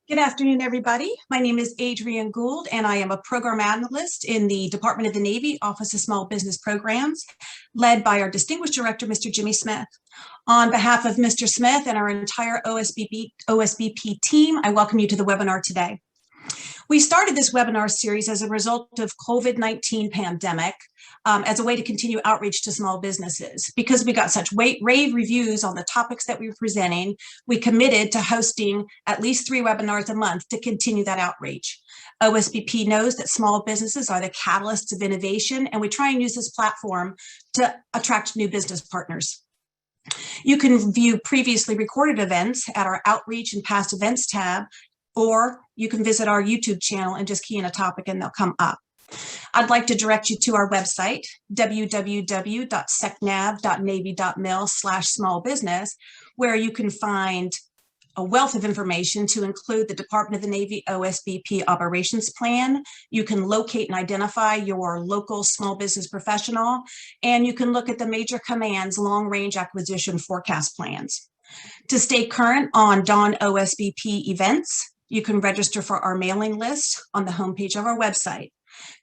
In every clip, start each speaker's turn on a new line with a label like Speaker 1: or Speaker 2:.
Speaker 1: Good afternoon, everybody. My name is Adrienne Gould, and I am a program analyst in the Department of the Navy Office of Small Business Programs, led by our distinguished director, Mr. Jimmy Smith. On behalf of Mr. Smith and our entire OSBP team, I welcome you to the webinar today. We started this webinar series as a result of COVID-19 pandemic as a way to continue outreach to small businesses. Because we got such rave reviews on the topics that we were presenting, we committed to hosting at least 3 webinars a month to continue that outreach. OSBP knows that small businesses are the catalysts of innovation, and we try and use this platform to attract new business partners. You can view previously recorded events at our Outreach and Past Events tab, or you can visit our YouTube channel and just key in a topic and they'll come up. I'd like to direct you to our website, www.secnav.navy.mil/smallbusiness, where you can find a wealth of information to include the Department of the Navy OSBP operations plan. You can locate and identify your local small business professional, and you can look at the Major Command's long-range acquisition forecast plans. To stay current on Dawn OSBP events, you can register for our mailing list on the homepage of our website.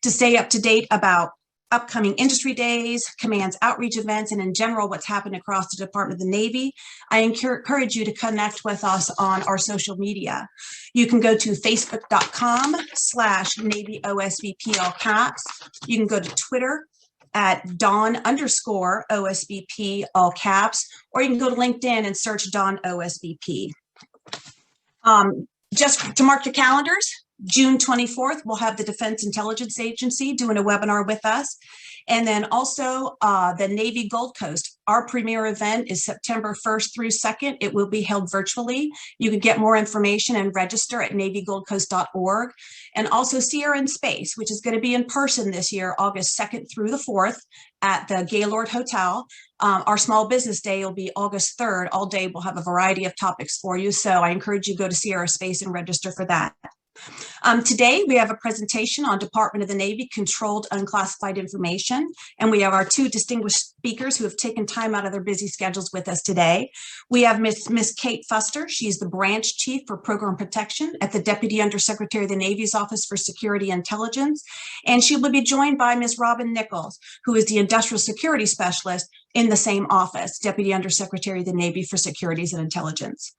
Speaker 1: To stay up to date about upcoming industry days, Command's outreach events, and in general what's happened across the Department of the Navy, I encourage you to connect with us on our social media. You can go to facebook.com/Navy OSBP all caps. You can go to Twitter at Dawn_OSBP all caps, or you can go to LinkedIn and search Dawn OSBP. Just to mark your calendars, June 24th, we'll have the Defense Intelligence Agency doing a webinar with us. And then also the Navy Gold Coast. Our premier event is September 1st through 2nd. It will be held virtually. You can get more information and register at navygoldcoast.org. And also Sierra in Space, which is going to be in person this year, August 2nd through the 4th at the Gaylord Hotel. Our Small Business Day will be August 3rd. All day we'll have a variety of topics for you. So I encourage you to go to Sierra Space and register for that. Today, we have a presentation on Department of the Navy controlled unclassified information, and we have our 2 distinguished speakers who have taken time out of their busy schedules with us today. We have Miss Kate Fuster. She's the branch chief for program protection at the Deputy Undersecretary of the Navy's Office for Security Intelligence, and she will be joined by Ms. Robin Nichols, who is the industrial security specialist in the same office, Deputy Undersecretary of the Navy for Securities and Intelligence.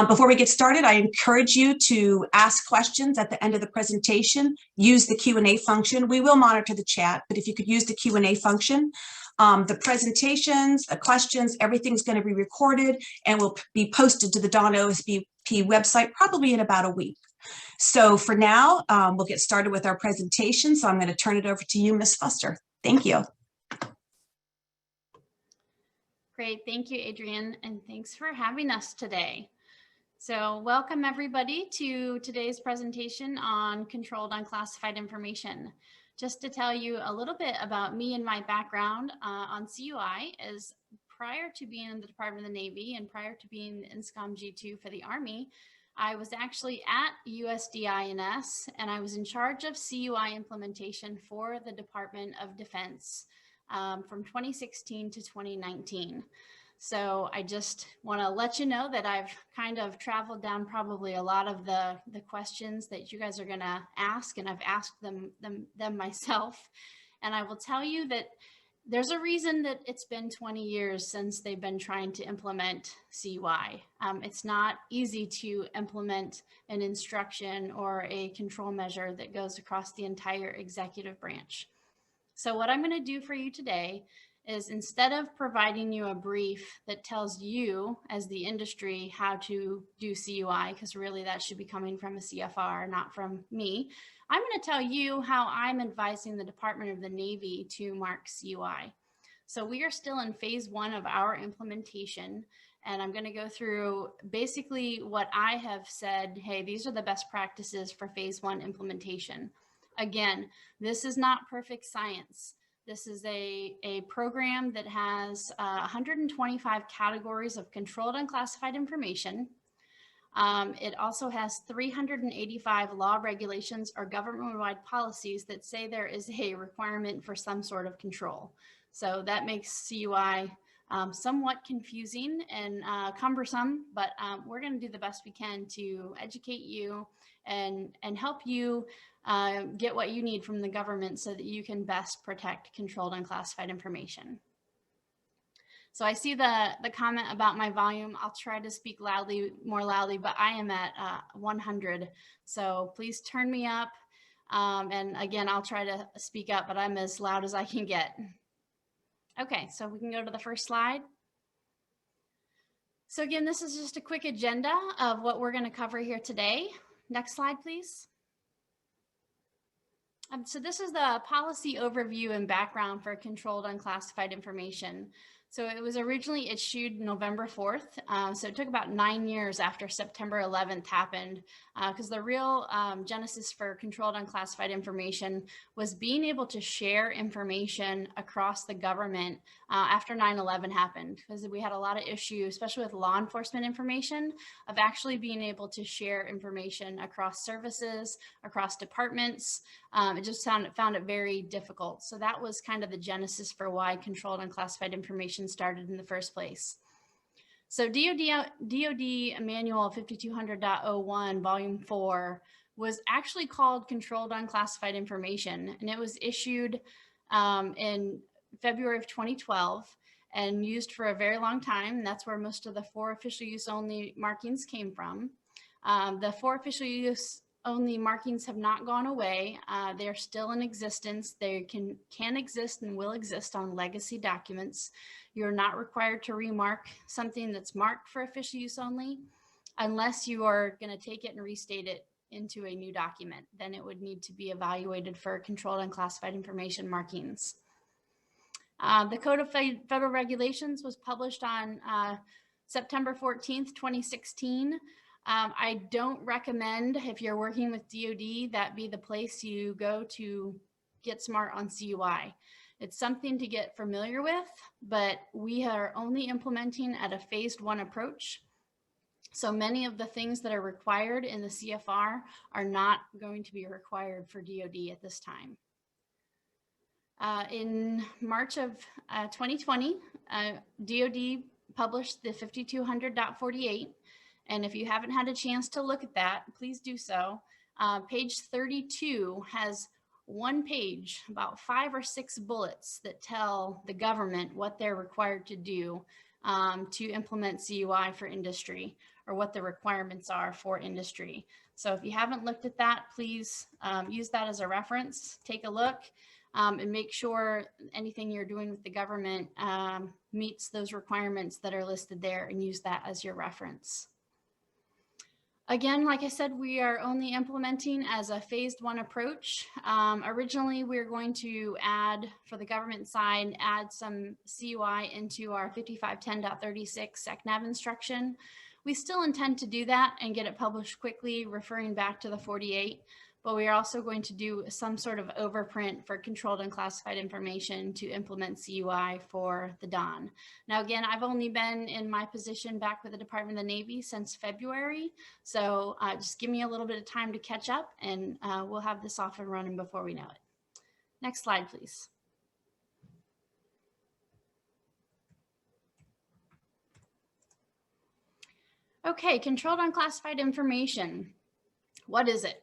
Speaker 1: Before we get started, I encourage you to ask questions at the end of the presentation. Use the Q&A function. We will monitor the chat, but if you could use the Q&A function. The presentations, the questions, everything's going to be recorded and will be posted to the Dawn OSBP website probably in about a week. So for now, we'll get started with our presentation. So I'm going to turn it over to you, Ms. Fuster. Thank you.
Speaker 2: Great, thank you, Adrienne, and thanks for having us today. So welcome everybody to today's presentation on controlled unclassified information. Just to tell you a little bit about me and my background on CUI is prior to being in the Department of the Navy and prior to being in SCOM G2 for the Army, I was actually at USDINS and I was in charge of CUI implementation for the Department of Defense from 2016 to 2019. So I just want to let you know that I've kind of traveled down probably a lot of the questions that you guys are going to ask, and I've asked them myself. And I will tell you that there's a reason that it's been 20 years since they've been trying to implement CUI. It's not easy to implement an instruction or a control measure that goes across the entire executive branch. So what I'm going to do for you today is, instead of providing you a brief that tells you as the industry how to do CUI, because really that should be coming from a CFR, not from me, I'm going to tell you how I'm advising the Department of the Navy to mark CUI. So we are still in phase 1 of our implementation, and I'm going to go through basically what I have said, hey, these are the best practices for phase 1 implementation. Again, this is not perfect science. This is a program that has 125 categories of controlled unclassified information. It also has 385 law regulations or government-wide policies that say there is a requirement for some sort of control. So that makes CUI somewhat confusing and cumbersome, but we're going to do the best we can to educate you and help you get what you need from the government so that you can best protect controlled unclassified information. So I see the comment about my volume. I'll try to speak more loudly, but I am at 100. So please turn me up. And again, I'll try to speak up, but I'm as loud as I can get. Okay, so we can go to the first slide. So again, this is just a quick agenda of what we're going to cover here today. Next slide, please. So this is the policy overview and background for controlled unclassified information. So it was originally issued November 4th. So it took about 9 years after September 11th happened, because the real genesis for controlled unclassified information was being able to share information across the government after 9/11 happened, because we had a lot of issues, especially with law enforcement information, of actually being able to share information across services, across departments. It just found it very difficult. So that was kind of the genesis for why controlled unclassified information started in the first place. So DoD Manual 5200.01 Volume 4 was actually called Controlled Unclassified Information, and it was issued in February of 2012 and used for a very long time. And that's where most of the 4 official use only markings came from. The 4 official use only markings have not gone away. They're still in existence. They can exist and will exist on legacy documents. You're not required to remark something that's marked for official use only unless you are going to take it and restate it into a new document. Then it would need to be evaluated for controlled unclassified information markings. The Code of Federal Regulations was published on September 14th, 2016. I don't recommend, if you're working with DoD, that be the place you go to get smart on CUI. It's something to get familiar with, but we are only implementing at a phased 1 approach. So many of the things that are required in the CFR are not going to be required for DoD at this time. In March of 2020, DoD published the 5200.48. And if you haven't had a chance to look at that, please do so. Page 32 has 1 page, about 5 or 6 bullets that tell the government what they're required to do to implement CUI for industry, or what the requirements are for industry. So if you haven't looked at that, please use that as a reference. Take a look and make sure anything you're doing with the government meets those requirements that are listed there, and use that as your reference. Again, like I said, we are only implementing as a phased 1 approach. Originally, we were going to add, for the government side, add some CUI into our 5510.36 SecNav instruction. We still intend to do that and get it published quickly, referring back to the 48. But we are also going to do some sort of overprint for controlled unclassified information to implement CUI for the DON. Now, again, I've only been in my position back with the Department of the Navy since February. So just give me a little bit of time to catch up, and we'll have this off and running before we know it. Next slide, please. Okay, controlled unclassified information. What is it?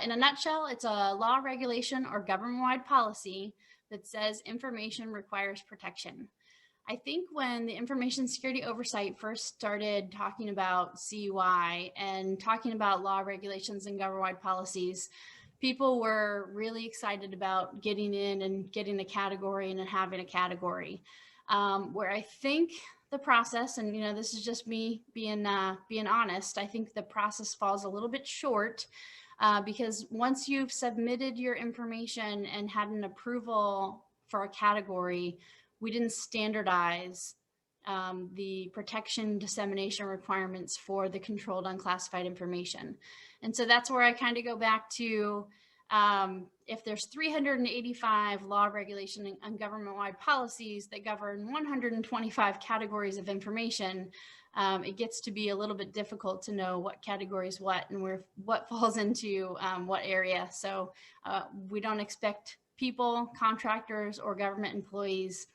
Speaker 2: In a nutshell, it's a law, regulation, or government-wide policy that says information requires protection. I think when the Information Security Oversight first started talking about CUI and talking about law, regulations, and government-wide policies, people were really excited about getting in and getting a category and having a category. Where I think the process, and this is just me being honest, I think the process falls a little bit short. Because once you've submitted your information and had an approval for a category, we didn't standardize the protection dissemination requirements for the controlled unclassified information. And so that's where I kind of go back to, if there's 385 law, regulation, and government-wide policies that govern 125 categories of information, it gets to be a little bit difficult to know what categories what and what falls into what area. So we don't expect people, contractors, or government employees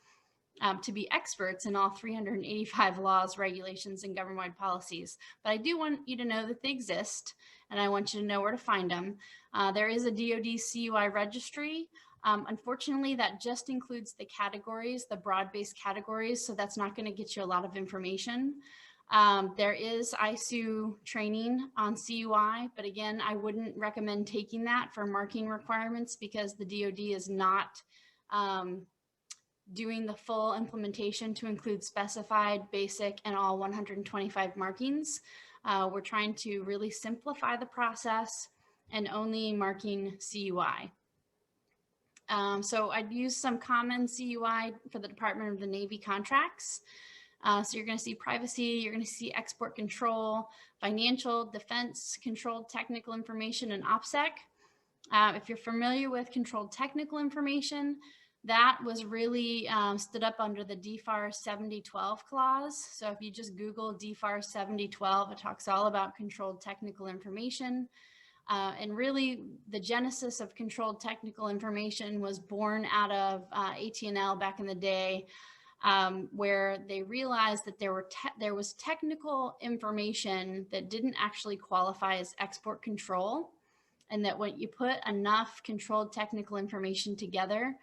Speaker 2: to be experts in all 385 laws, regulations, and government-wide policies. But I do want you to know that they exist, and I want you to know where to find them. There is a DoD CUI registry. Unfortunately, that just includes the categories, the broad-based categories, so that's not going to get you a lot of information. There is ISU training on CUI, but again, I wouldn't recommend taking that for marking requirements because the DoD is not doing the full implementation to include specified, basic, and all 125 markings. We're trying to really simplify the process and only marking CUI. So I'd use some common CUI for the Department of the Navy contracts. So you're going to see privacy, you're going to see export control, financial, defense, controlled technical information, and OPSEC. If you're familiar with controlled technical information, that was really stood up under the DFAR 7012 clause. So if you just Google DFAR 7012, it talks all about controlled technical information. And really the genesis of controlled technical information was born out of AT&L back in the day, where they realized that there was technical information that didn't actually qualify as export control, and that when you put enough controlled technical information together,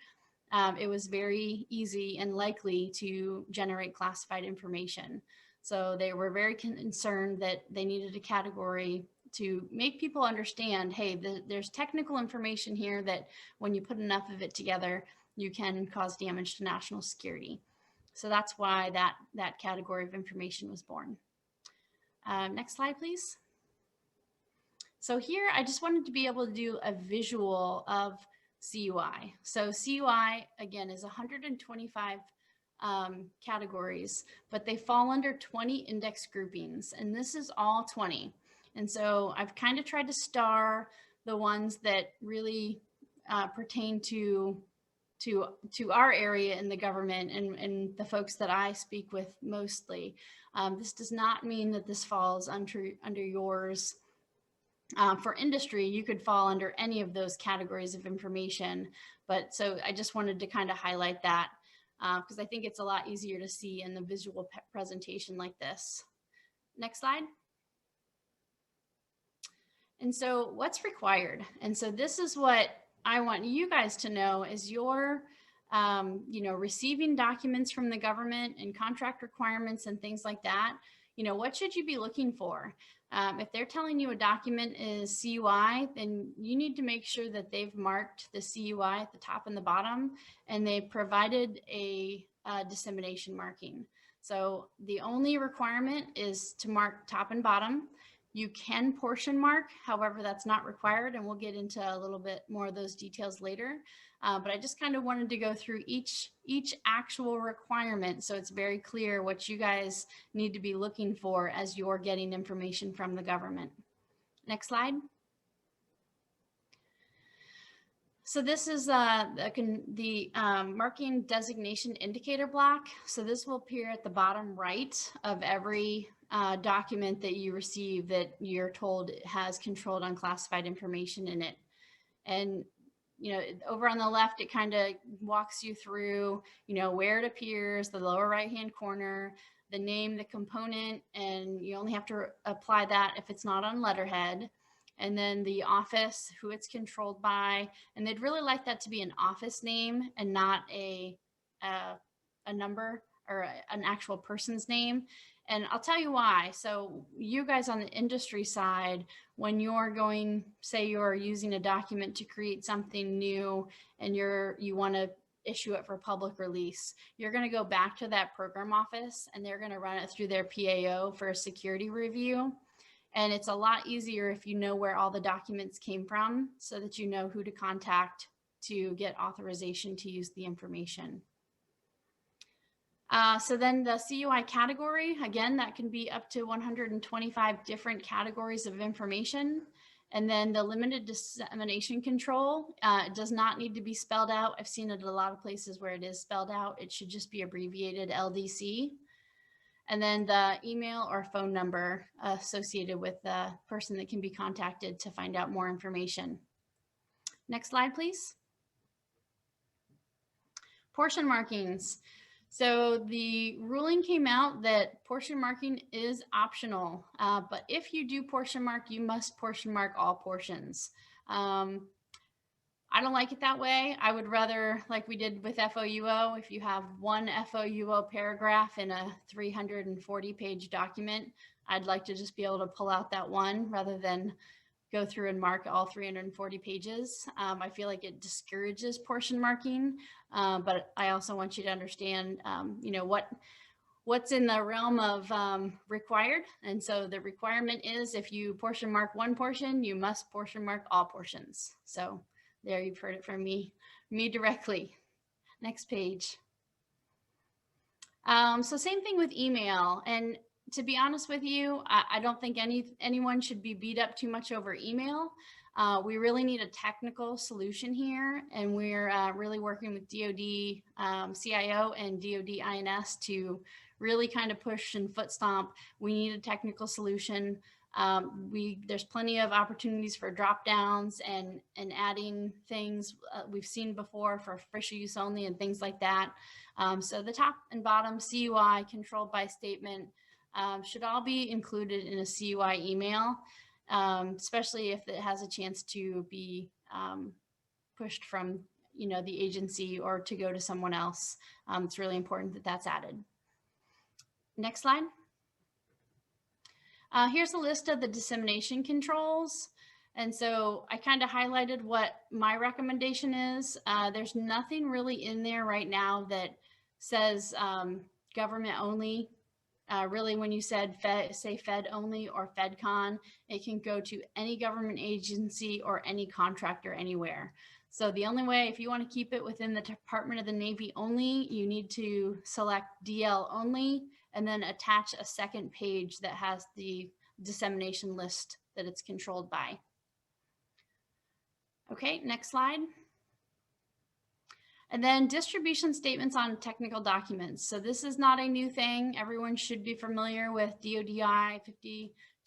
Speaker 2: it was very easy and likely to generate classified information. So they were very concerned that they needed a category to make people understand, hey, there's technical information here that when you put enough of it together, you can cause damage to national security. So that's why that category of information was born. Next slide, please. So here, I just wanted to be able to do a visual of CUI. So CUI, again, is 125 categories, but they fall under 20 index groupings, and this is all 20. And so I've kind of tried to star the ones that really pertain to our area in the government and the folks that I speak with mostly. This does not mean that this falls under yours. For industry, you could fall under any of those categories of information. But so I just wanted to kind of highlight that because I think it's a lot easier to see in the visual presentation like this. Next slide. And so what's required? And so this is what I want you guys to know is you're receiving documents from the government and contract requirements and things like that. What should you be looking for? If they're telling you a document is CUI, then you need to make sure that they've marked the CUI at the top and the bottom, and they provided a dissemination marking. So the only requirement is to mark top and bottom. You can portion mark, however, that's not required, and we'll get into a little bit more of those details later. But I just kind of wanted to go through each actual requirement so it's very clear what you guys need to be looking for as you're getting information from the government. Next slide. So this is the marking designation indicator block. So this will appear at the bottom right of every document that you receive that you're told has controlled unclassified information in it. And over on the left, it kind of walks you through, where it appears, the lower right-hand corner, the name, the component, and you only have to apply that if it's not on letterhead. And then the office, who it's controlled by, and they'd really like that to be an office name and not a number or an actual person's name. And I'll tell you why. So you guys on the industry side, when you're going, say you're using a document to create something new and you want to issue it for public release, you're going to go back to that program office and they're going to run it through their PAO for a security review. And it's a lot easier if you know where all the documents came from so that you know who to contact to get authorization to use the information. So then the CUI category, again, that can be up to 125 different categories of information. And then the limited dissemination control, it does not need to be spelled out. I've seen it at a lot of places where it is spelled out. It should just be abbreviated LDC. And then the email or phone number associated with the person that can be contacted to find out more information. Next slide, please. Portion markings. So the ruling came out that portion marking is optional, but if you do portion mark, you must portion mark all portions. I don't like it that way. I would rather, like we did with FOUO, if you have one FOUO paragraph in a 340-page document, I'd like to just be able to pull out that one rather than go through and mark all 340 pages. I feel like it discourages portion marking, but I also want you to understand, what's in the realm of required. And so the requirement is if you portion mark one portion, you must portion mark all portions. So there, you've heard it from me directly. Next page. So same thing with email. And to be honest with you, I don't think anyone should be beat up too much over email. We really need a technical solution here, and we're really working with DoD CIO and DoD INS to really kind of push and foot stomp. We need a technical solution. There's plenty of opportunities for drop downs and adding things we've seen before for official use only and things like that. So the top and bottom CUI controlled by statement should all be included in a CUI email, especially if it has a chance to be pushed from the agency or to go to someone else. It's really important that that's added. Next slide. Here's a list of the dissemination controls. And so I kind of highlighted what my recommendation is. There's nothing really in there right now that says government only. Really, when you say Fed only or FedCon, it can go to any government agency or any contractor anywhere. So the only way, if you want to keep it within the Department of the Navy only, you need to select DL only and then attach a second page that has the dissemination list that it's controlled by. Okay, next slide. And then distribution statements on technical documents. So this is not a new thing. Everyone should be familiar with DODI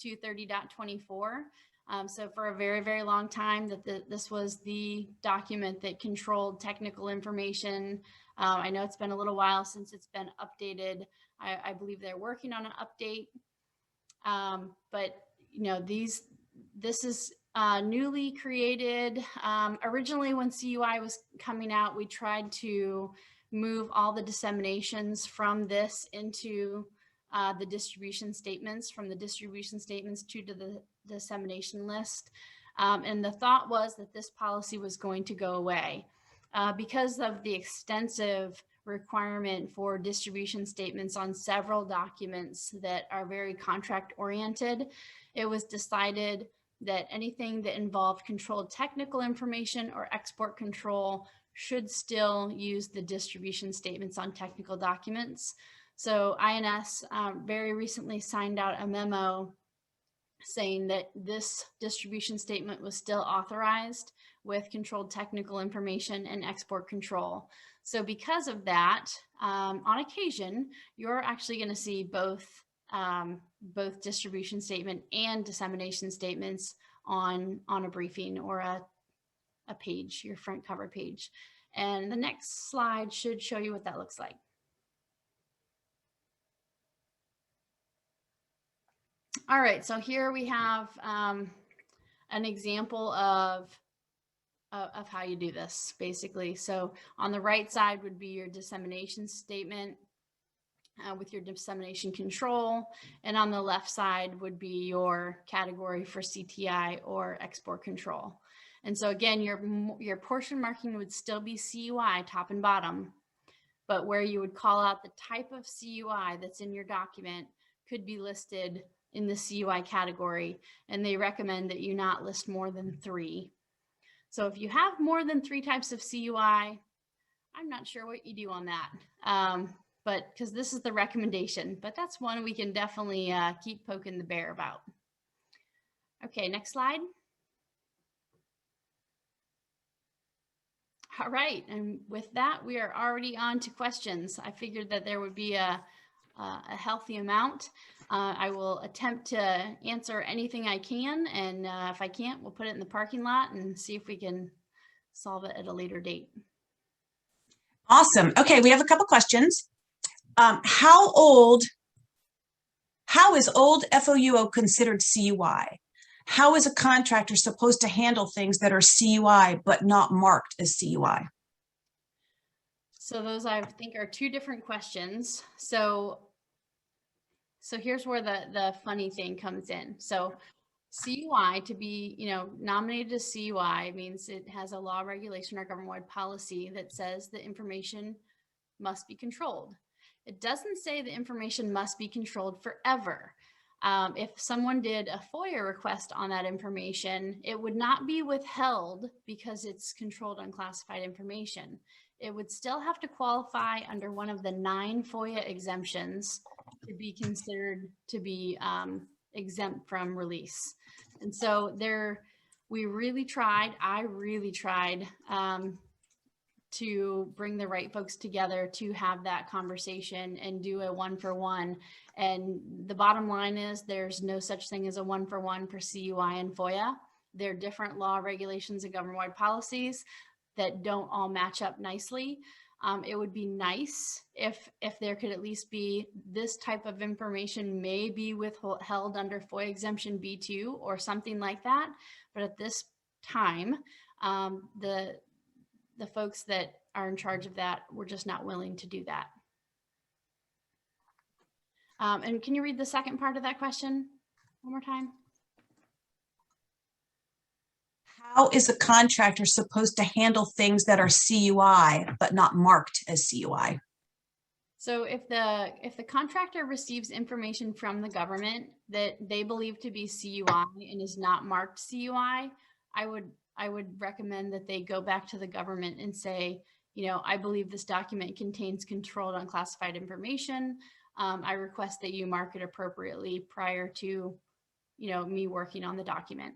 Speaker 2: 5230.24. So for a very, very long time this was the document that controlled technical information. I know it's been a little while since it's been updated. I believe they're working on an update. But this is newly created. Originally when CUI was coming out, we tried to move all the disseminations from this into the distribution statements, from the distribution statements to the dissemination list. And the thought was that this policy was going to go away because of the extensive requirement for distribution statements on several documents that are very contract oriented. It was decided that anything that involved controlled technical information or export control should still use the distribution statements on technical documents. So INS very recently signed out a memo saying that this distribution statement was still authorized with controlled technical information and export control. So because of that, on occasion, you're actually going to see both distribution statement and dissemination statements on a briefing or a page, your front cover page. And the next slide should show you what that looks like. All right, so here we have an example of how you do this, basically. So on the right side would be your dissemination statement with your dissemination control, and on the left side would be your category for CTI or export control. And so again, your portion marking would still be CUI top and bottom, but where you would call out the type of CUI that's in your document could be listed in the CUI category, and they recommend that you not list more than 3. So if you have more than 3 types of CUI, I'm not sure what you do on that, but because this is the recommendation, but that's one we can definitely keep poking the bear about. Okay, next slide. All right, and with that, we are already on to questions. I figured that there would be a healthy amount. I will attempt to answer anything I can, and if I can't, we'll put it in the parking lot and see if we can solve it at a later date.
Speaker 1: Awesome. Okay, we have a couple questions. How is old FOUO considered CUI? How is a contractor supposed to handle things that are CUI but not marked as CUI?
Speaker 2: So those, I think, are two different questions. So here's where the funny thing comes in. So CUI, to be, nominated as CUI means it has a law, regulation, or government-wide policy that says the information must be controlled. It doesn't say the information must be controlled forever. If someone did a FOIA request on that information, it would not be withheld because it's controlled unclassified information. It would still have to qualify under one of the 9 FOIA exemptions to be considered to be exempt from release. And so we really tried, I really tried to bring the right folks together to have that conversation and do a 1-for-1. And the bottom line is there's no such thing as a 1-for-1 for CUI and FOIA. They're different law, regulations, and government-wide policies that don't all match up nicely. It would be nice if there could at least be this type of information may be withheld under FOIA exemption B2 or something like that. But at this time, the folks that are in charge of that were just not willing to do that. And can you read the second part of that question one more time?
Speaker 1: How is a contractor supposed to handle things that are CUI but not marked as CUI?
Speaker 2: So if the contractor receives information from the government that they believe to be CUI and is not marked CUI, I would recommend that they go back to the government and say, I believe this document contains controlled unclassified information. I request that you mark it appropriately prior to, me working on the document.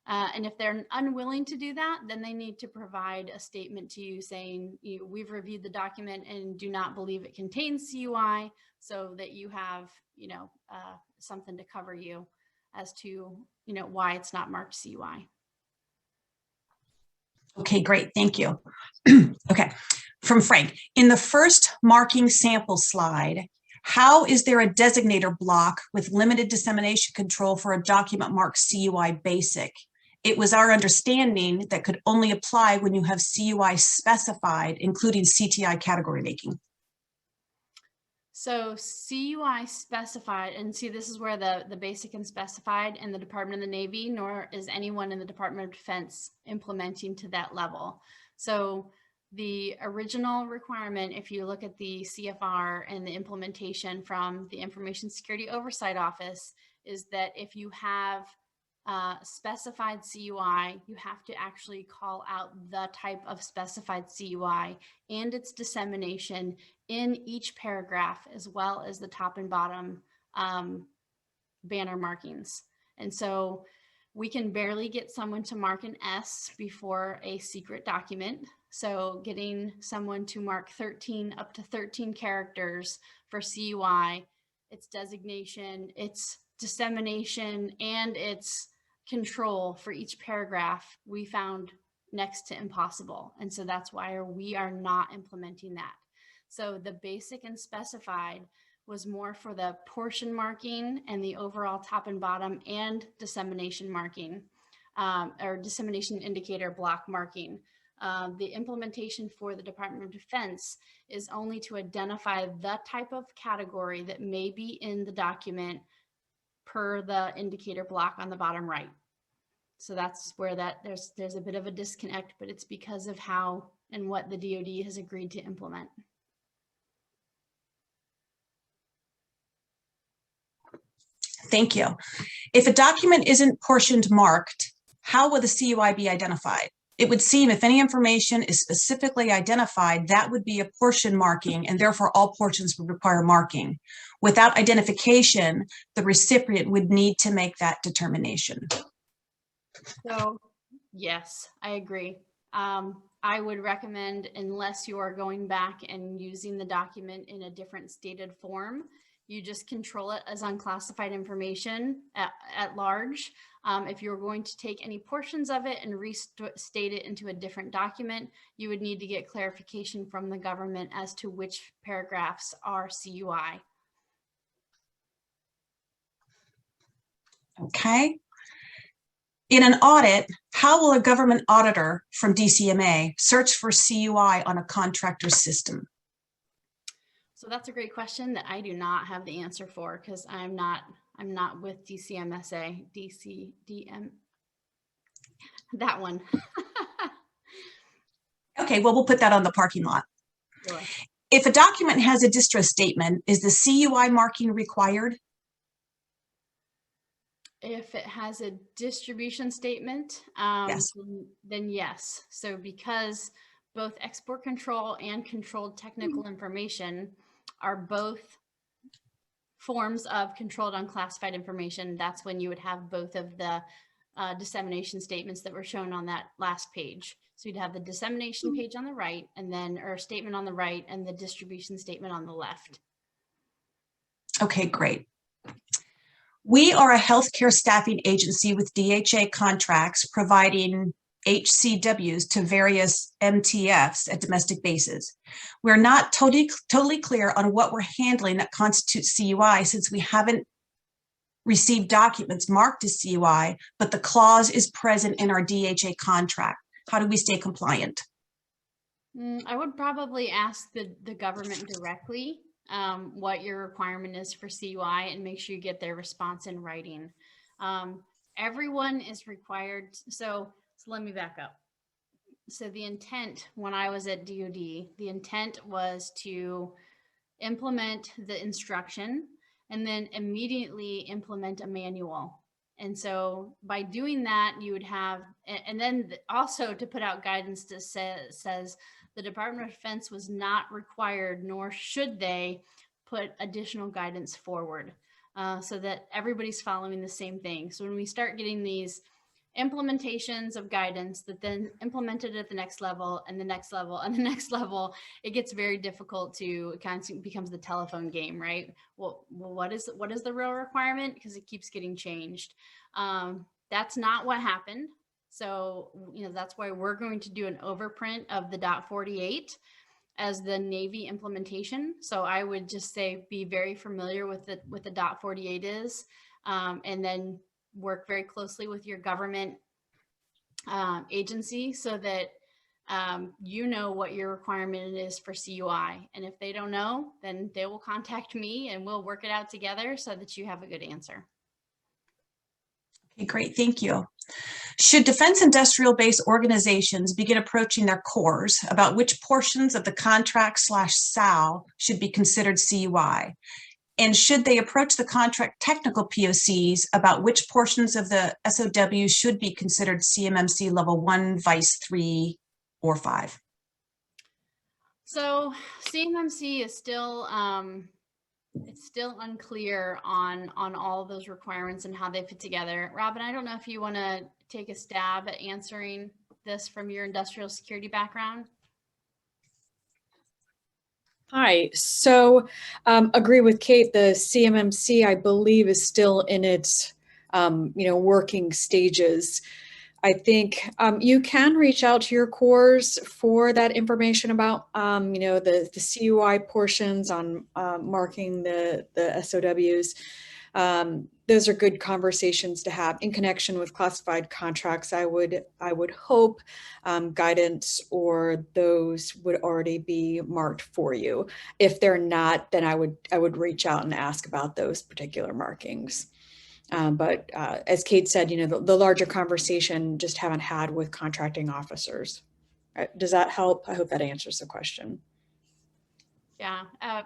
Speaker 2: And if they're unwilling to do that, then they need to provide a statement to you saying, we've reviewed the document and do not believe it contains CUI, so that you have, something to cover you as to, why it's not marked CUI.
Speaker 1: Okay, great. Thank you. Okay. From Frank, in the first marking sample slide, how is there a designator block with limited dissemination control for a document marked CUI basic? It was our understanding that could only apply when you have CUI specified, including CTI category making.
Speaker 2: So CUI specified, and see, this is where the basic and specified in the Department of the Navy, nor is anyone in the Department of Defense implementing to that level. So the original requirement, if you look at the CFR and the implementation from the Information Security Oversight Office, is that if you have specified CUI, you have to actually call out the type of specified CUI and its dissemination in each paragraph, as well as the top and bottom banner markings. And so we can barely get someone to mark an S before a secret document. So getting someone to mark 13 up to 13 characters for CUI, its designation, its dissemination, and its control for each paragraph, we found next to impossible. And so that's why we are not implementing that. So the basic and specified was more for the portion marking and the overall top and bottom and dissemination marking, or dissemination indicator block marking. The implementation for the Department of Defense is only to identify the type of category that may be in the document per the indicator block on the bottom right. So that's where there's a bit of a disconnect, but it's because of how and what the DoD has agreed to implement.
Speaker 1: Thank you. If a document isn't portioned marked, how will the CUI be identified? It would seem if any information is specifically identified, that would be a portion marking, and therefore all portions would require marking. Without identification, the recipient would need to make that determination.
Speaker 2: So yes, I agree. I would recommend, unless you are going back and using the document in a different stated form, you just control it as unclassified information at large. If you're going to take any portions of it and restate it into a different document, you would need to get clarification from the government as to which paragraphs are CUI.
Speaker 1: Okay. In an audit, how will a government auditor from DCMA search for CUI on a contractor system?
Speaker 2: So that's a great question that I do not have the answer for, because I'm not with DCMSA, DCDM, that one.
Speaker 1: Okay, well, we'll put that on the parking lot.
Speaker 2: Sure.
Speaker 1: If a document has a distress statement, is the CUI marking required?
Speaker 2: If it has a distribution statement,
Speaker 1: Yes.
Speaker 2: then yes. So because both export control and controlled technical information are both forms of controlled unclassified information, that's when you would have both of the dissemination statements that were shown on that last page. So you'd have the dissemination page on the right, and then, or statement on the right, and the distribution statement on the left.
Speaker 1: Okay, great. We are a healthcare staffing agency with DHA contracts providing HCWs to various MTFs at domestic bases. We're not totally clear on what we're handling that constitutes CUI, since we haven't received documents marked as CUI, but the clause is present in our DHA contract. How do we stay compliant?
Speaker 2: I would probably ask the government directly what your requirement is for CUI, and make sure you get their response in writing. Everyone is required. So let me back up. So the intent when I was at DoD, the intent was to implement the instruction and then immediately implement a manual. And so by doing that, you would have, and then also to put out guidance that says the Department of Defense was not required, nor should they put additional guidance forward, so that everybody's following the same thing. So when we start getting these implementations of guidance that then implemented at the next level and the next level and the next level, it gets very difficult to, it kind of becomes the telephone game, right? Well, what is the real requirement? Because it keeps getting changed. That's not what happened. So, that's why we're going to do an overprint of the .48 as the Navy implementation. So I would just say, be very familiar with the .48 is, and then work very closely with your government agency so that you know what your requirement is for CUI. And if they don't know, then they will contact me and we'll work it out together so that you have a good answer.
Speaker 1: Okay, great, thank you. Should defense industrial base organizations begin approaching their cores about which portions of the contract/SAL should be considered CUI? And should they approach the contract technical POCs about which portions of the SOW should be considered CMMC level 1, Vice 3, or 5?
Speaker 2: So CMMC is still, it's still unclear on all of those requirements and how they fit together. Robin, I don't know if you want to take a stab at answering this from your industrial security background.
Speaker 3: Hi, so agree with Kate, the CMMC, I believe, is still in its, working stages. I think you can reach out to your cores for that information about, the CUI portions on marking the SOWs. Those are good conversations to have in connection with classified contracts. I would hope guidance or those would already be marked for you. If they're not, then I would reach out and ask about those particular markings. But as Kate said, the larger conversation just haven't had with contracting officers. Does that help? I hope that answers the question.
Speaker 2: Yeah.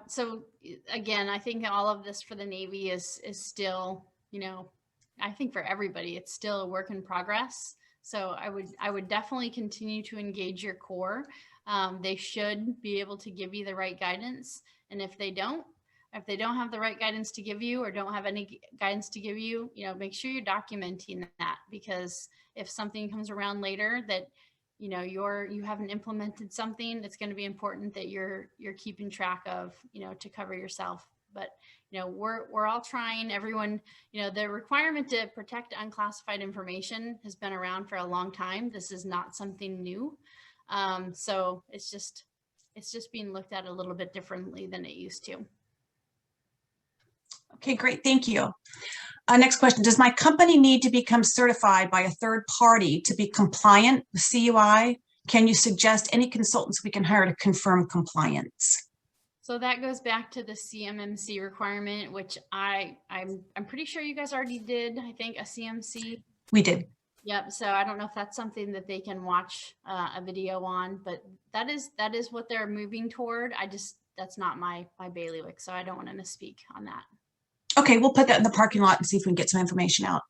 Speaker 2: So again, I think all of this for the Navy is still, I think for everybody, it's still a work in progress. So I would definitely continue to engage your core. They should be able to give you the right guidance. And if they don't have the right guidance to give you or don't have any guidance to give you, make sure you're documenting that, because if something comes around later that you haven't implemented something, it's going to be important that you're keeping track of, to cover yourself. but you know, we're all trying. Everyone, you know, the requirement to protect unclassified information has been around for a long time. This is not something new. So it's just being looked at a little bit differently than it used to.
Speaker 1: Okay, great. Thank you. Next question. Does my company need to become certified by a third party to be compliant with CUI? Can you suggest any consultants we can hire to confirm compliance?
Speaker 2: So that goes back to the CMMC requirement, which I'm pretty sure you guys already did, I think, a CMC.
Speaker 1: We did.
Speaker 2: Yep. So I don't know if that's something that they can watch a video on, but that is what they're moving toward. That's not my bailiwick, so I don't want to misspeak on that.
Speaker 1: Okay, we'll put that in the parking lot and see if we can get some information out.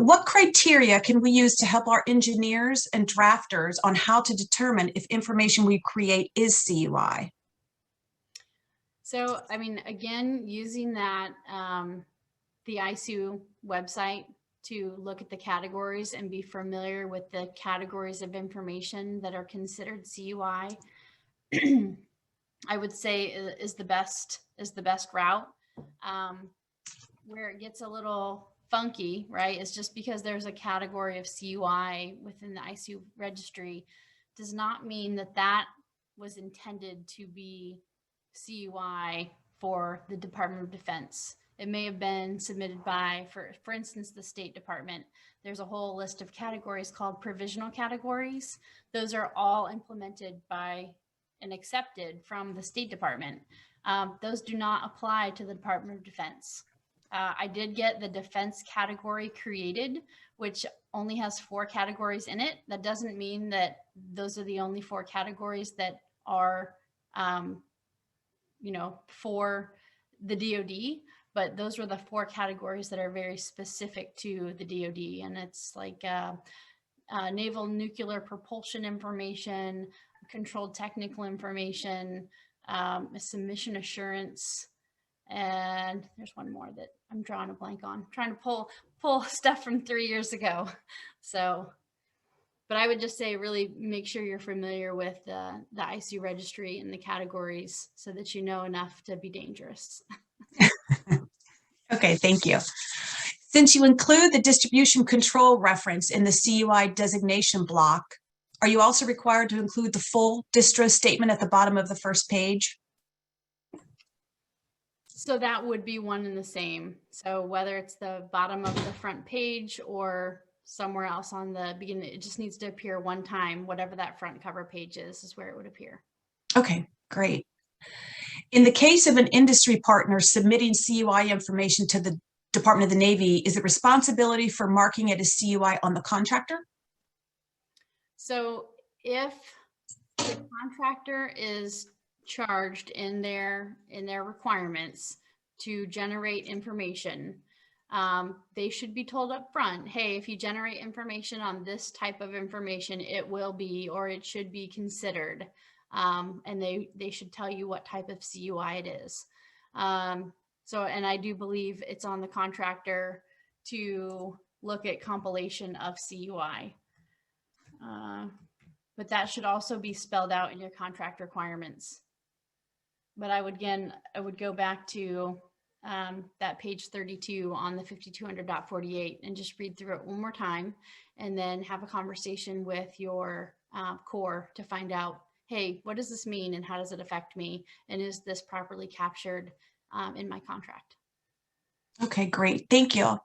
Speaker 1: What criteria can we use to help our engineers and drafters on how to determine if information we create is CUI?
Speaker 2: So, I mean, again, using that, the ISU website to look at the categories and be familiar with the categories of information that are considered CUI, I would say is the best route. Where it gets a little funky, right, is just because there's a category of CUI within the ISU registry does not mean that that was intended to be CUI for the Department of Defense. It may have been submitted by, for instance, the State Department. There's a whole list of categories called provisional categories. Those are all implemented by and accepted from the State Department. Those do not apply to the Department of Defense. I did get the defense category created, which only has 4 categories in it. That doesn't mean that those are the only 4 categories that are, you know, for the DoD, but those were the 4 categories that are very specific to the DoD. And it's like naval nuclear propulsion information, controlled technical information, submission assurance, and there's one more that I'm drawing a blank on. I'm trying to pull stuff from 3 years ago. So, but I would just say really make sure you're familiar with the ISU registry and the categories so that you know enough to be dangerous.
Speaker 1: Okay, thank you. Since you include the distribution control reference in the CUI designation block, are you also required to include the full distro statement at the bottom of the first page?
Speaker 2: So that would be one and the same. So whether it's the bottom of the front page or somewhere else on the beginning, it just needs to appear one time. Whatever that front cover page is where it would appear.
Speaker 1: Okay, great. In the case of an industry partner submitting CUI information to the Department of the Navy, is the responsibility for marking it as CUI on the contractor?
Speaker 2: So if the contractor is charged in their requirements to generate information, they should be told up front, hey, if you generate information on this type of information, it will be, or it should be considered. And they should tell you what type of CUI it is. So, and I do believe it's on the contractor to look at compilation of CUI. But that should also be spelled out in your contract requirements. But I would go back to that page 32 on the 5200.48 and just read through it one more time, and then have a conversation with your core to find out, hey, what does this mean and how does it affect me? And is this properly captured in my contract?
Speaker 1: Okay, great. Thank you.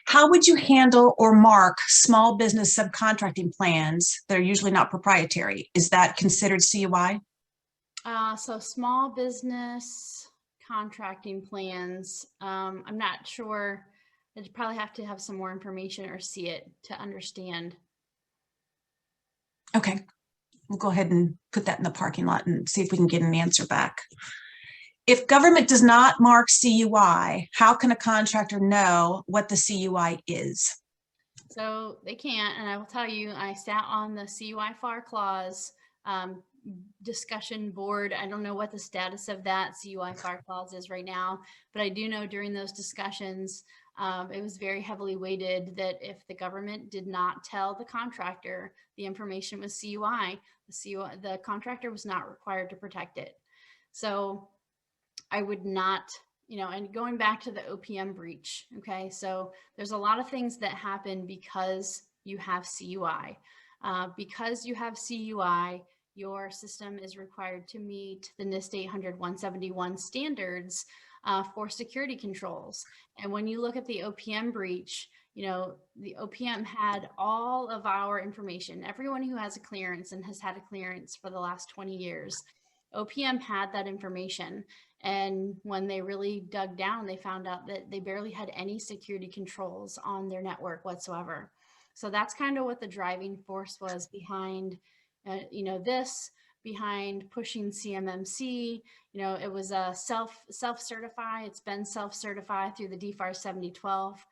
Speaker 1: How would you handle or mark small business subcontracting plans that are usually not proprietary? Is that considered CUI?
Speaker 2: So small business contracting plans, I'm not sure. I'd probably have to have some more information or see it to understand.
Speaker 1: Okay, we'll go ahead and put that in the parking lot and see if we can get an answer back. If government does not mark CUI, how can a contractor know what the CUI is?
Speaker 2: So they can't, and I will tell you, I sat on the CUI FAR clause discussion board. I don't know what the status of that CUI FAR clause is right now, but I do know during those discussions, it was very heavily weighted that if the government did not tell the contractor the information was CUI, the contractor was not required to protect it. So I would not, and going back to the OPM breach, okay, so there's a lot of things that happen because you have CUI. Because you have CUI, your system is required to meet the NIST 800-171 standards for security controls. And when you look at the OPM breach, the OPM had all of our information. Everyone who has a clearance and has had a clearance for the last 20 years, OPM had that information. And when they really dug down, they found out that they barely had any security controls on their network whatsoever. So that's kind of what the driving force was behind, behind pushing CMMC. It was a self-certify. It's been self-certified through the DFAR 7012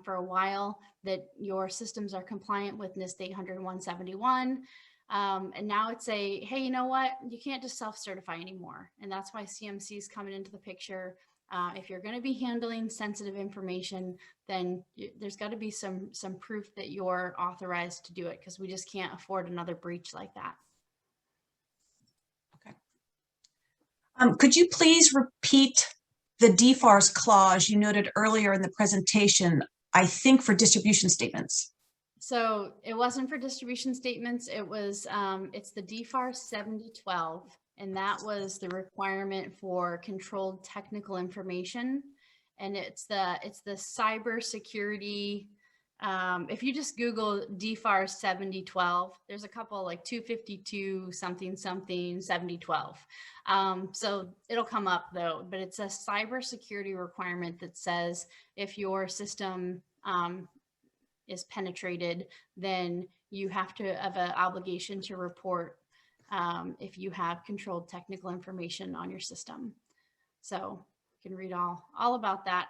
Speaker 2: for a while, that your systems are compliant with NIST 800-171. And now it's hey, you know what? You can't just self-certify anymore. And that's why CMC is coming into the picture. If you're going to be handling sensitive information, then there's got to be some proof that you're authorized to do it, because we just can't afford another breach like that.
Speaker 1: Okay. Could you please repeat the DFARS clause you noted earlier in the presentation, I think for distribution statements?
Speaker 2: So it wasn't for distribution statements. It was, it's the DFAR 7012. And that was the requirement for controlled technical information. And it's the cybersecurity. If you just Google DFAR 7012, there's a couple like 252 something 7012. So it'll come up though, but it's a cybersecurity requirement that says if your system is penetrated, then you have to have an obligation to report if you have controlled technical information on your system. So you can read all about that.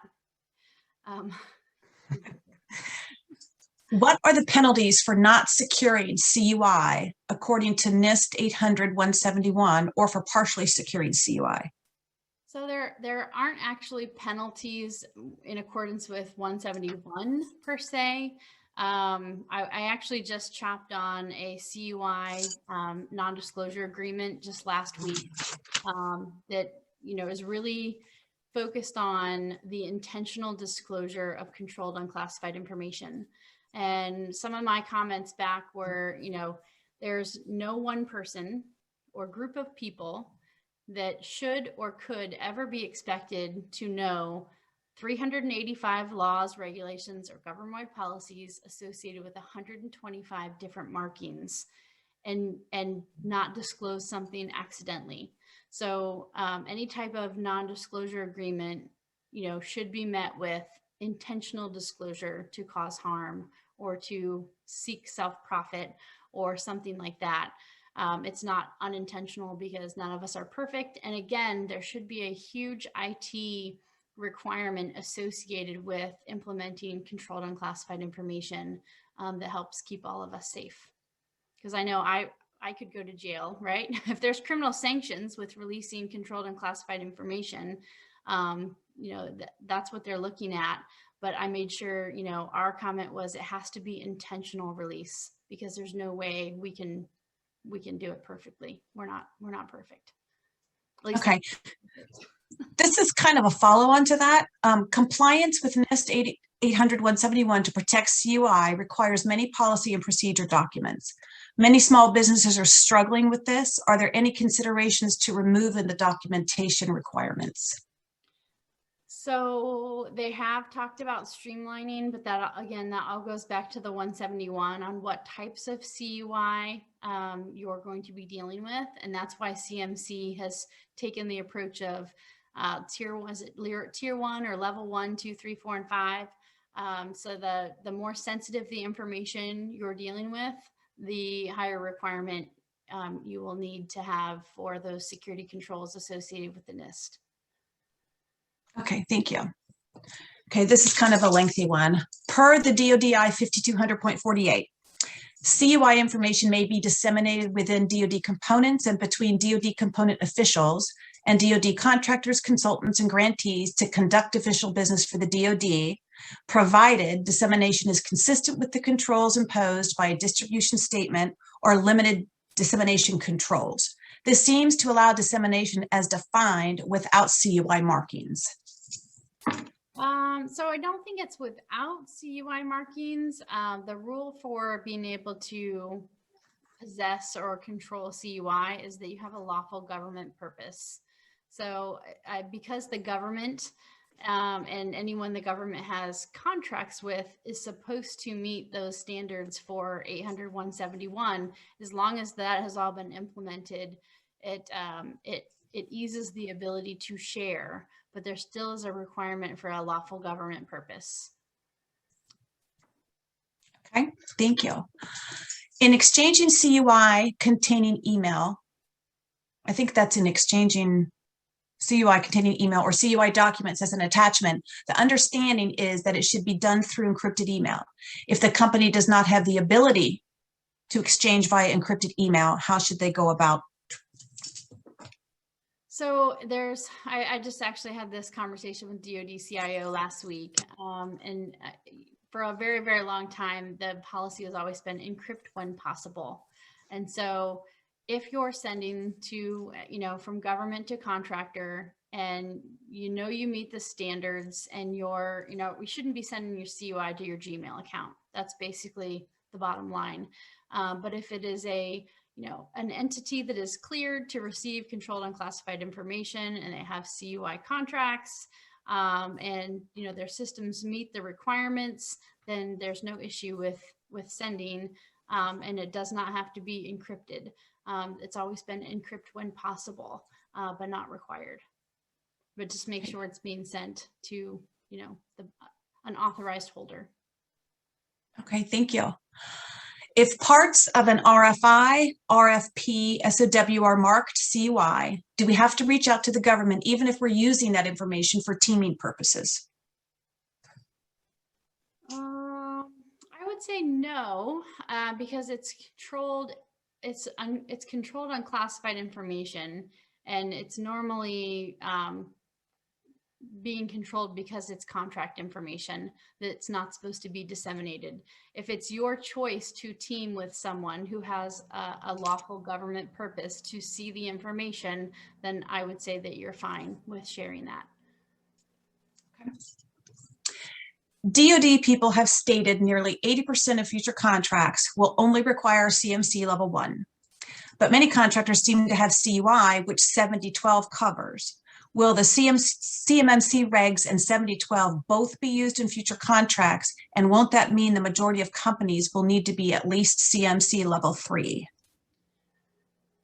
Speaker 1: What are the penalties for not securing CUI according to NIST 800-171 or for partially securing CUI?
Speaker 2: So there aren't actually penalties in accordance with 171 per se. I actually just chopped on a CUI non-disclosure agreement just last week that is really focused on the intentional disclosure of controlled unclassified information. And some of my comments back were, there's no one person or group of people that should or could ever be expected to know 385 laws, regulations, or government-wide policies associated with 125 different markings and not disclose something accidentally. So any type of non-disclosure agreement, should be met with intentional disclosure to cause harm or to seek self-profit or something like that. It's not unintentional because none of us are perfect. And again, there should be a huge IT requirement associated with implementing controlled unclassified information that helps keep all of us safe. Because I know I could go to jail, right? If there's criminal sanctions with releasing controlled unclassified information, that's what they're looking at. But I made sure, our comment was it has to be intentional release, because there's no way we can do it perfectly. We're not perfect.
Speaker 1: Okay. This is kind of a follow-on to that. Compliance with NIST 800-171 to protect CUI requires many policy and procedure documents. Many small businesses are struggling with this. Are there any considerations to remove in the documentation requirements?
Speaker 2: So they have talked about streamlining, but that all goes back to the 171 on what types of CUI you're going to be dealing with. And that's why CMC has taken the approach of tier 1 or level 1, 2, 3, 4, and 5. So the more sensitive the information you're dealing with, the higher requirement you will need to have for those security controls associated with the NIST.
Speaker 1: Okay, thank you. Okay, this is kind of a lengthy one. Per the DoDI 5200.48, CUI information may be disseminated within DoD components and between DoD component officials and DoD contractors, consultants, and grantees to conduct official business for the DoD, provided dissemination is consistent with the controls imposed by a distribution statement or limited dissemination controls. This seems to allow dissemination as defined without CUI markings.
Speaker 2: So I don't think it's without CUI markings. The rule for being able to possess or control CUI is that you have a lawful government purpose. So because the government and anyone the government has contracts with is supposed to meet those standards for 800-171, as long as that has all been implemented, it eases the ability to share, but there still is a requirement for a lawful government purpose.
Speaker 1: Okay, thank you. In exchanging CUI containing email, I think that's in exchanging CUI containing email or CUI documents as an attachment, the understanding is that it should be done through encrypted email. If the company does not have the ability to exchange via encrypted email, how should they go about?
Speaker 2: So I just actually had this conversation with DoD CIO last week, and for a very, very long time, the policy has always been encrypt when possible. And so if you're sending to, from government to contractor, and you meet the standards, and we shouldn't be sending your CUI to your Gmail account. That's basically the bottom line. But if it is an entity that is cleared to receive controlled unclassified information, and they have CUI contracts, and their systems meet the requirements, then there's no issue with sending, and it does not have to be encrypted. It's always been encrypt when possible, but not required. But just make sure it's being sent to an authorized holder.
Speaker 1: Okay, thank you. If parts of an RFI, RFP, SOW are marked CUI, do we have to reach out to the government even if we're using that information for teaming purposes?
Speaker 2: I would say no, because it's controlled. It's controlled unclassified information, and it's normally being controlled because it's contract information that's not supposed to be disseminated. If it's your choice to team with someone who has a lawful government purpose to see the information, then I would say that you're fine with sharing that.
Speaker 1: Okay. DoD people have stated nearly 80% of future contracts will only require CMC level 1, but many contractors seem to have CUI, which 7012 covers. Will the CMMC regs and 7012 both be used in future contracts? And won't that mean the majority of companies will need to be at least CMC level 3?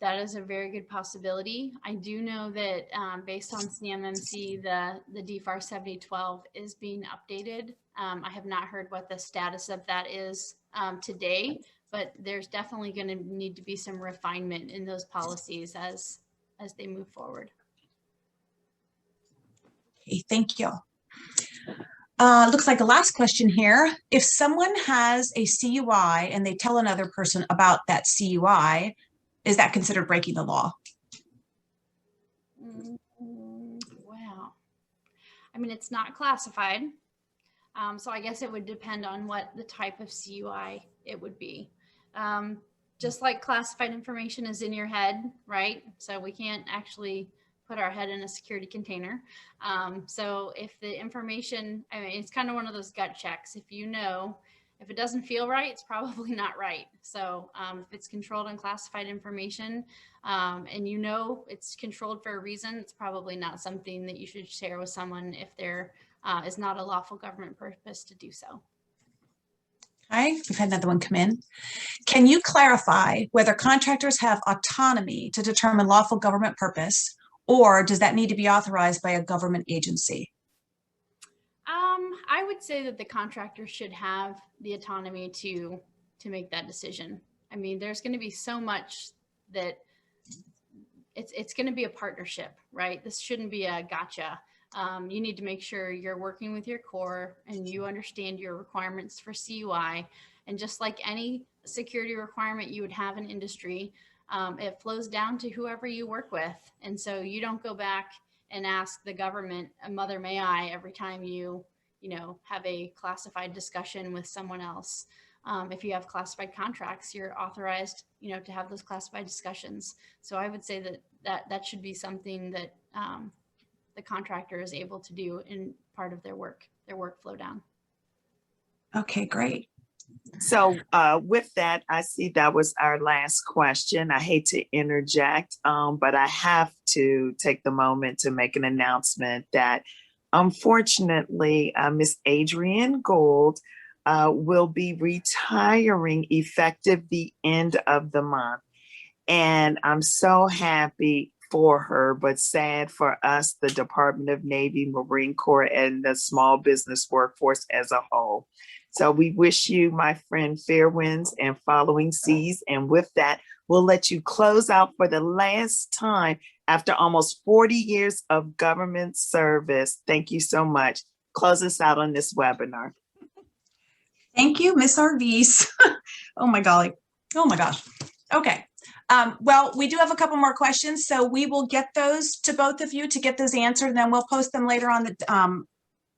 Speaker 2: That is a very good possibility. I do know that based on CMMC, the DFAR 7012 is being updated. I have not heard what the status of that is today, but there's definitely going to need to be some refinement in those policies as they move forward.
Speaker 1: Okay, thank you. Looks like the last question here. If someone has a CUI and they tell another person about that CUI, is that considered breaking the law?
Speaker 2: Wow. I mean, it's not classified. So I guess it would depend on what the type of CUI it would be. Just like classified information is in your head, right? So we can't actually put our head in a security container. So if the information, I mean, it's kind of one of those gut checks. If it doesn't feel right, it's probably not right. So if it's controlled unclassified information, and it's controlled for a reason, it's probably not something that you should share with someone if there is not a lawful government purpose to do so.
Speaker 1: Okay, we've had another one come in. Can you clarify whether contractors have autonomy to determine lawful government purpose, or does that need to be authorized by a government agency?
Speaker 2: I would say that the contractor should have the autonomy to make that decision. I mean, there's going to be so much that it's going to be a partnership, right? This shouldn't be a gotcha. You need to make sure you're working with your core and you understand your requirements for CUI. And just like any security requirement you would have in industry, it flows down to whoever you work with. And so you don't go back and ask the government, mother may I, every time you have a classified discussion with someone else. If you have classified contracts, you're authorized, to have those classified discussions. So I would say that should be something that the contractor is able to do in part of their workflow down.
Speaker 1: Okay, great.
Speaker 4: So with that, I see that was our last question. I hate to interject, but I have to take the moment to make an announcement that unfortunately, Miss Adrienne Gould will be retiring effective the end of the month. And I'm so happy for her, but sad for us, the Department of Navy, Marine Corps, and the small business workforce as a whole. So we wish you, my friend, fair winds and following seas. And with that, we'll let you close out for the last time after almost 40 years of government service. Thank you so much. Close us out on this webinar.
Speaker 1: Thank you, Miss Arviz. Oh my golly. Oh my gosh. Okay. Well, we do have a couple more questions, so we will get those to both of you to get those answered, and then we'll post them later on the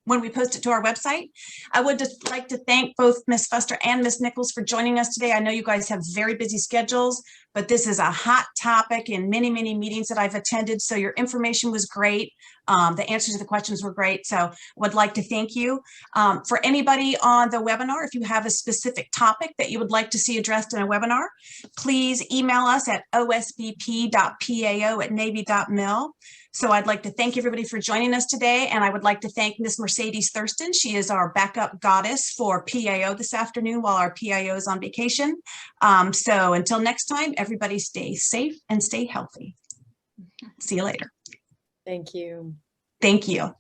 Speaker 1: when we post it to our website. I would just like to thank both Ms. Fuster and Ms. Nichols for joining us today. I know you guys have very busy schedules, but this is a hot topic in many, many meetings that I've attended. So your information was great. The answers to the questions were great. So would like to thank you. For anybody on the webinar, if you have a specific topic that you would like to see addressed in a webinar, please email us at osbp.pao@navy.mil. So I'd like to thank everybody for joining us today. And I would like to thank Ms. Mercedes Thurston. She is our backup goddess for PAO this afternoon while our PIO is on vacation. So until next time, everybody stay safe and stay healthy. See you later.
Speaker 3: Thank you.
Speaker 1: Thank you.